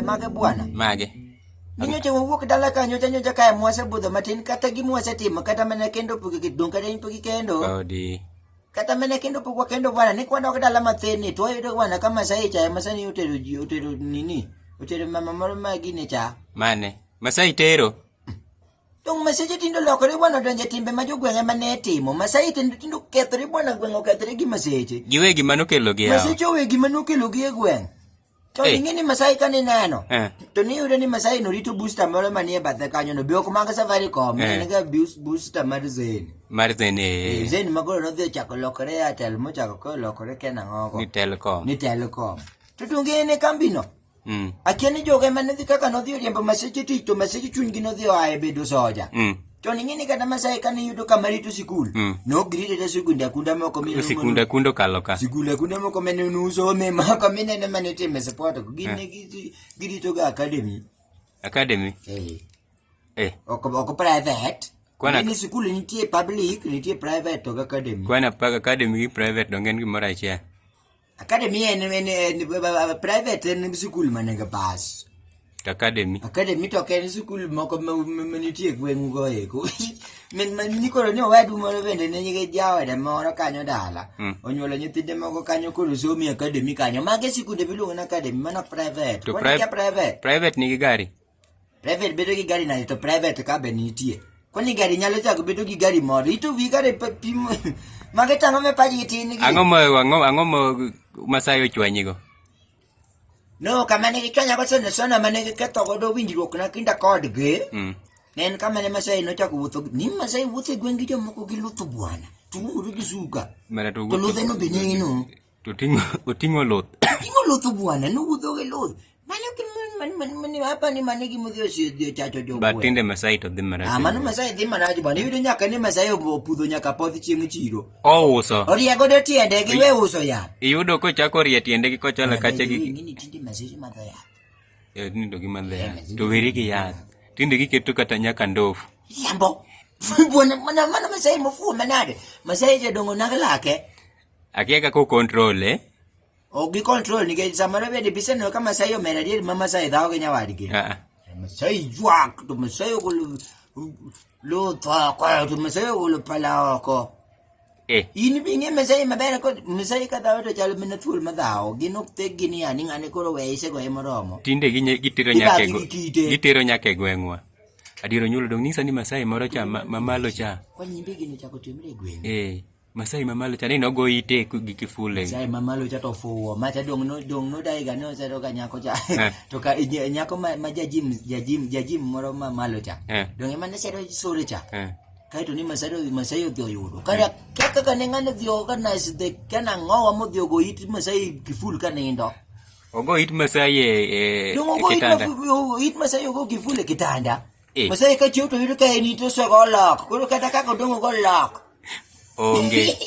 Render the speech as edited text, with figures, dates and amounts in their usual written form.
mage bwana. Mage. Ninyocha wuok dala kanyo nyocha kae mwase budho matin kata gimwase timo kata mana kendo pugi kidung kata in pugi kendo. Odi. Kata mana kendo pugwa kendo bwana ni kwano dala mathini to yudo bwana kama sai cha masani utero nini utero mama moro magine cha. Mane? Masai tero. Tong maseche tindo lokore bwana donje timbe ma jogwenge mane timo. Masai tindo kethore bwana gweng okethore gi maseche. Giwegi manokelo gi yao. Maseche wegi manokelo gi e gweng. To ingini Masai kani neno. To ni yudo ni Masai no rito booster moro manie bathe kanyo no bioko mag Safaricom ne ga booster mar Zen. Mar Zen Zen magoro no dhi chako lokore Airtel mo chako ko lokore Kena ngoko. Ni Telecom. To tunge ne kambino. Akiani joge mane dhi kaka no dhi riembo maseche tich to maseche chunygi no dhi oae bedo soja. To ningini kata Masai kani yudo kamarito sikul. No gride te sikunde akunda moko mi. Sikunda kundo kaloka. Sikula kuna moko mene nuso me mako mine ne mane time support ko gine girito ga academy. Oko private. Ni sikul nitie public nitie private to ga academy. Kwana paga academy gi private dongen gimoro achiel. Academy en private en sikul mane ga pass. Academy to ken sikul moko nitie gweng' go eko. Men nikoro ne wadu moro bende ne nyige jawada moro kanyo dala. Onyuolo nyithinde moko kanyo koro somi academy kanyo. Mage sikunde biluongo na academy mana private. To private nigi gari. Private bedo gi gari na to private ka be nitie. Kwani gari nyalo chako bedo gi gari moro. Ito wi gari pimo. Mage tango me paji tin gi. Ang'o mo Masai ochwanyigo. No, kamane gichwanya go sona mane giketho godo winjruok na kinda kodgi. Nen kamane Masai nochako wuotho ni Masai wuotho gwengi jomoko gi lutho bwana. Tunguru gi suka. To luthe no binengi no. To oting'o luth. Tingo lutho bwana, no wuotho gi luth. Mane hapa ni mane gi mudhi osidhi chacho jogo. Batinde Masai to dhi marach. Mano Masai dhi marach bwana. Yudo nyaka ni Masai opudho nyaka podh chieng' chiro. Ouso. Oriego do tiende gi we uso ya. Iyudo kochako rie tiende gi kochalo kache gi. Ngini tinde Masai madho ya. Nindo gi madho ya. To weri gi yath. Tinde giketo kata nyaka ndofu. Yambo. Bwana mana Masai mofuo manade. Masai je dongo naglake. Akia kako control Ogi control ni ke samara be de biseno kama Masai omera dir mama Masai dhawo ke nyawadgi. Masai juak to Masai ko lo twa kwa to Masai ko lo pala ko. Ini binge Masai mabera ko Masai ka dawo to chalo mena thul madhawo ginok te gini ani ngane ko weise go emoromo. Tinde gitero nyake gwengwa. Adiro nyulo dong nisa ni Masai moro cha mamalo cha. Kwa nyimbe gini chako timre gweng. Masai mamalo cha ni nogo ite gi kifule. Masai mamalo cha to fuwo macha dong no dai ga no zero ga nyako cha. To ka nyako ma jajim moro mamalo cha. Dong emane sero sore cha. Kaito ni Masai odhi oyudo. Kaka ne ngane dhi organize the kana ngowa modhi ogo it Masai kiful kanindo. Ogo it Masai kitanda. It Masai ogo kiful kitanda. Masai ka chiuto yudo ka ni to so go lock. Koro kata ka ko dongo go lock. Onge.